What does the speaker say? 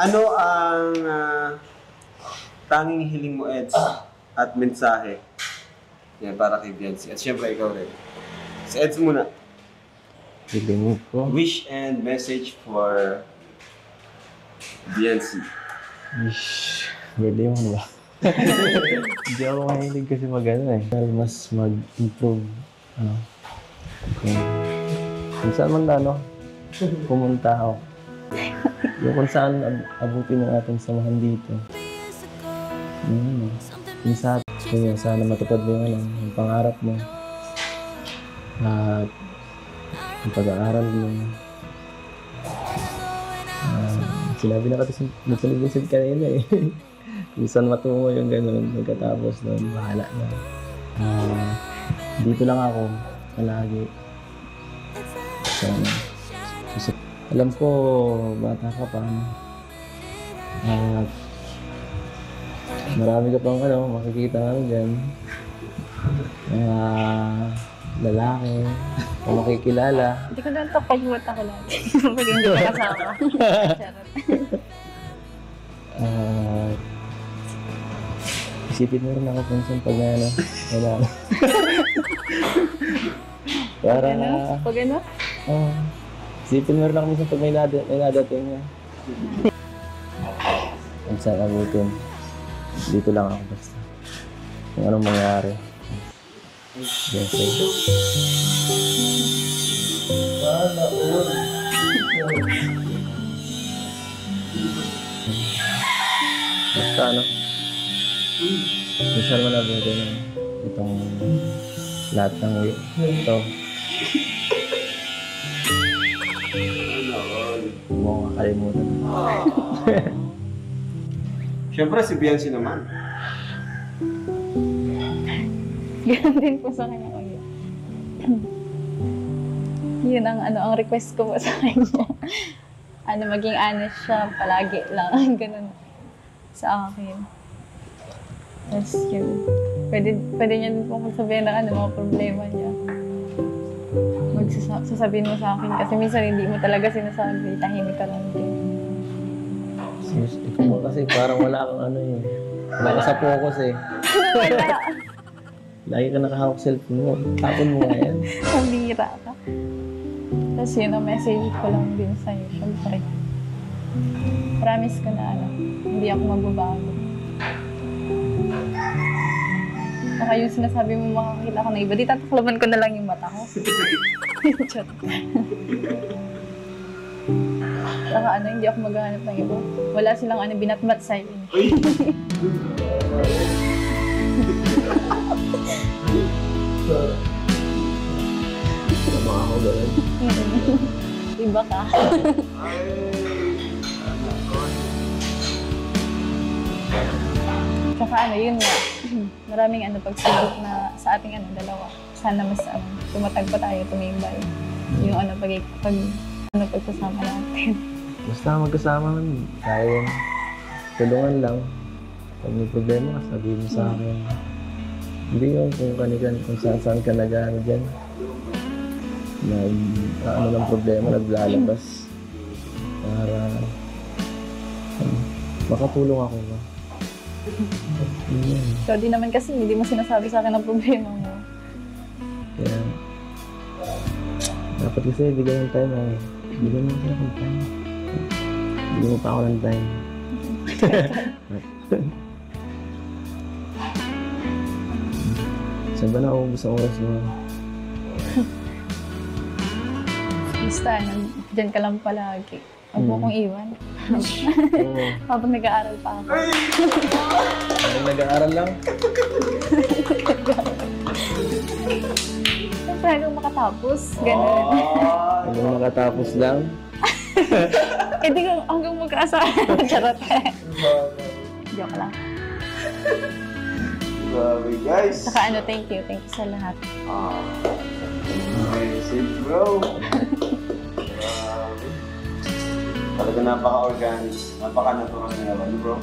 Ano ang tanging hiling mo, Eds, at mensahe? Yan, para kay Biancy. At syempre, ikaw rin. Si Eds muna. Hiling ko. Wish and message for Biancy. Wish. Pwede mo ba? Hindi ako mahilig kasi mag-ano eh. Pero mas mag-improve. Kung saan man na, pumunta ako. Yung kung saan abutin ng ating samahan dito. Yung sa atin, sana matupad mo yung pangarap mo. At yung pag-aaral mo. Sinabi na kasi nagsalibusad ka na eh. Kung saan matungo yung gano'n, pagkatapos nun, bahala na. Dito lang ako, palagi. So, alam ko, bata ka pa. At marami ka pang makikita namin dyan. Mga lalaki, o makikilala. Hindi ko lang ito pag-iwat ako lagi. Pag hindi ka kasama. Isipin mo rin ako minsan pag wala. Para Pag ano? isipin mo rin ako minsan pag may nadating niya. Kung saan abutin. Dito lang ako basta. Kung anong mangyari. Yes, Sana all. basta minsan mo nabutin itong lahat ng ito. Huwag mo kakalimutan. Syempre, si Biancy naman. Ganun din po sa kanya kuya. Yun ang request ko po sa kanya. Maging honest siya palagi lang. Ganun sa akin. Tapos yun. Pwede niya din po sabihin na mga problema niya. Sasabihin mo sa akin. Kasi minsan hindi mo talaga sinasabi. Tahimik ka lang din. Ikaw mo kasi parang wala kang wala ka sa focus eh. Wala. Lagi ka nakahawak cellphone mo. Tapon mo nga yan. Ang bira ka. Tapos yun ang message ko lang din sa'yo. Siyempre. Promise ko na hindi ako magbabago. Baka yung sinasabi mo makakita ko na iba, di tataklaban ko na lang yung mata ko. Saka hindi ako maghahanap ng iba. Wala silang binatmat sa'yo. Tama ako gano'n. Iba ka. Saka yun nga. Maraming pagsubok na sa ating dalawa. Sana mas tumatag pa tayo, tumibay. Yung pagsasama natin. Basta magkasama man, kaya yan. Tulungan lang. Pag may problema, sabihin mo sa akin. Hindi yung kung saan ka nag-ano dyan. Ng problema, naglalabas. Para makatulong ako ba. So, di naman kasi hindi mo sinasabi sa akin ang problema mo. Kaya, dapat kasi bigyan ng time bigyan mo sila ng time. Bigyan mo pa ako ng time. Saan ba naubos ang oras mo? Basta, dyan ka lang palagi. Huwag mo kong iwan. Habang nag-aaral pa ako. Habang nag-aaral lang? Siyempre, hanggang makatapos. Ganun. Hanggang makatapos lang? Di hanggang magkaasahan. Charot. Joke lang. Grabe, guys. Saka thank you. Thank you sa lahat. Amazing, bro. Talaga napaka-organic, napaka-natural na naman, bro.